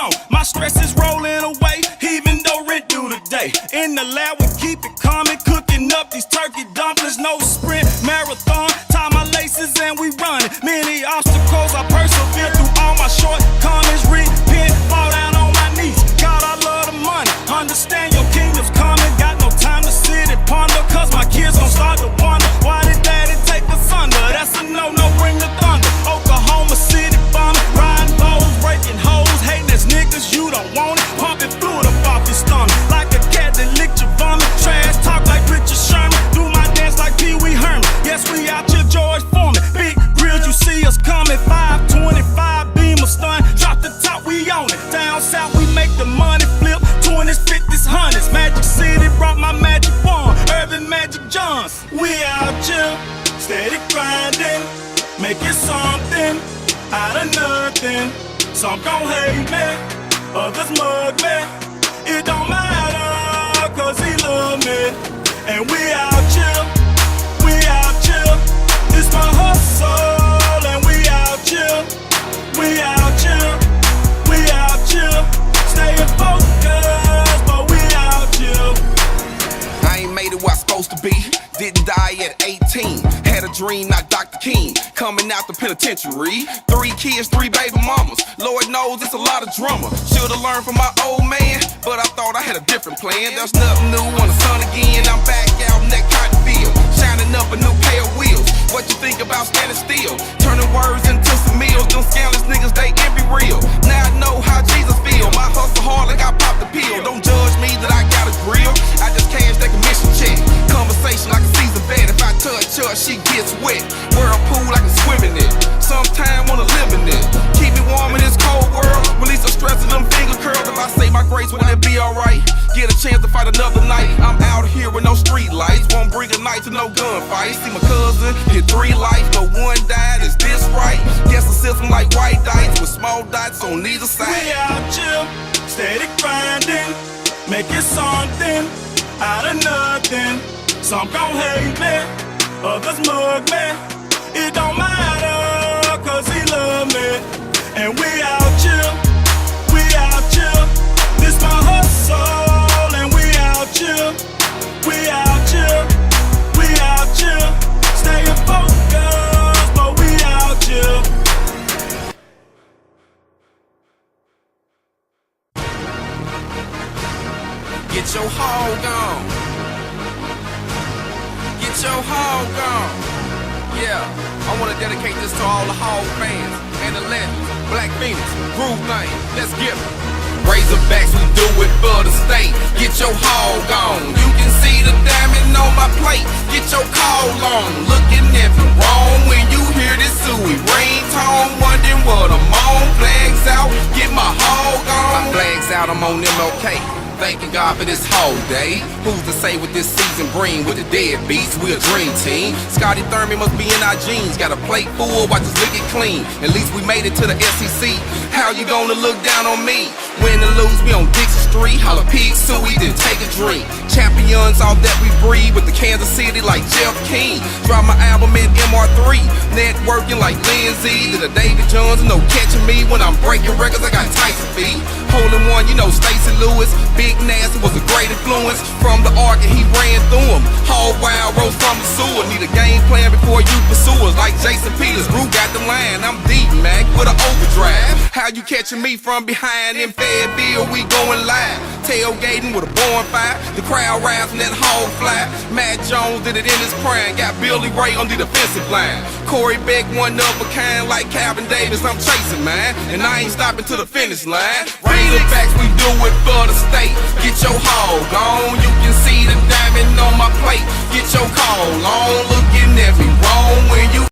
on. My stress is rolling away, even though rent due today. In the lab, we keep it calm, cooking up these turkey dumplings. No sprint, marathon, tie my laces and we run it. Many obstacles I persevere through all my shortcomings. Repent, fall down on my knees. God, I love the money. Understand your kingdom's coming. Got no time to sit and ponder, cause my kids gon' start to wonder, why did daddy take us under? That's a no-no, bring the thunder. Oklahoma City bombing, riding bows, breaking hoes, hating as niggas, you don't want it. Pumping fluid up off your stomach, like a cat that licked your vomit. Trash talk like Richard Sherman, do my dance like Pee Wee Herman. Yes, we out here George Foreman, big grills, you see us coming. 525 beam of stun, drop the top, we on it. Down south, we make the money flip, 20s, 50s, 100s. Magic City brought my magic wand, Urban Magic Johns. We out here, steady grinding, making something out of nothing. Some gon' hate me, others mug me. It don't matter, cause he love me. And we out here, we out here. It's my hustle, and we out here, we out here, we out here. Staying focused, but we out here. I ain't made it where I'm supposed to be. Didn't die at 18. Had a dream, not Dr. King. Coming out the penitentiary. 3 kids, 3 baby mamas. Lord knows it's a lot of drama. Should've learned from my old man, but I thought I had a different plan. There's nothing new on the sun again. I'm back out in that cotton field, shining up a new pair of wheels. What you think about standing still? Turning words into some meals. Them scandalous niggas, they envy real. Now I know how Jesus feel. My hustle hard like I popped the pill. Don't judge me that I got a grill. I just cashed that commission check. Conversation like a season bet. If I touch her, she gets wet. Whirlpool, I can swim in it. Sometime wanna live in it. Keep me warm in this cold world. Release the stress of them finger curls. If I say my grace, will it be alright? Get a chance to fight another night. I'm out here with no street lights. Won't bring a knife to no gunfight. See my cousin hit 3 lives, but 1 died. Is this right? Guess the system like white dice with small dots on either side. We out here, steady grinding, making something out of nothing. Some gon' hate me, others mug me. It don't matter, cause he love me. And we out here, we out here. This my hustle, and we out here, we out here, we out here. Staying focused, but we out here. Get your hog on. Get your hog on. Yeah, I wanna dedicate this to all the hog fans and the legends. Black Phoenix, Groove Lane, let's get it. Razorbacks, we do it for the state. Get your hog on. You can see the diamond on my plate. Get your call on. Looking at me wrong when you hear this suey ringtone. Wondering what I'm on. Flags out, get my hog on. My flags out, I'm on MLK. Thanking God for this whole day. Who's to say what this season bring? With the deadbeats, we a dream team. Scotty Thurman must be in our jeans. Got a plate full, watch us lick it clean. At least we made it to the SEC. How you gonna look down on me? Win or lose, we on Dixie Street. Holla pig suey, then take a drink. Champions, all that we breathe. With the Kansas City like Jeff King. Drop my album in MR3. Networking like Lindsay. To the David Jones, no catching me. When I'm breaking records, I got Tyson feet. Holding one, you know Stacey Lewis. Big Nasty was a great influence. From the arc and he ran through them. Hog wild, rose from the sewer. Need a game plan before you pursue us. Like Jason Peters, Brew got the line. I'm deep, Mac, with an overdrive. How you catching me from behind? In Fayetteville, we going live. Tailgating with a bonfire. The crowd rising that hog fly. Matt Jones did it in his prime. Got Billy Ray on the defensive line. Corey Beck, one of a kind like Calvin Davis. I'm chasing, man, and I ain't stopping to the finish line. Razorbacks, we do it for the state. Get your hog on. You can see the diamond on my plate. Get your call on. Looking at me wrong when you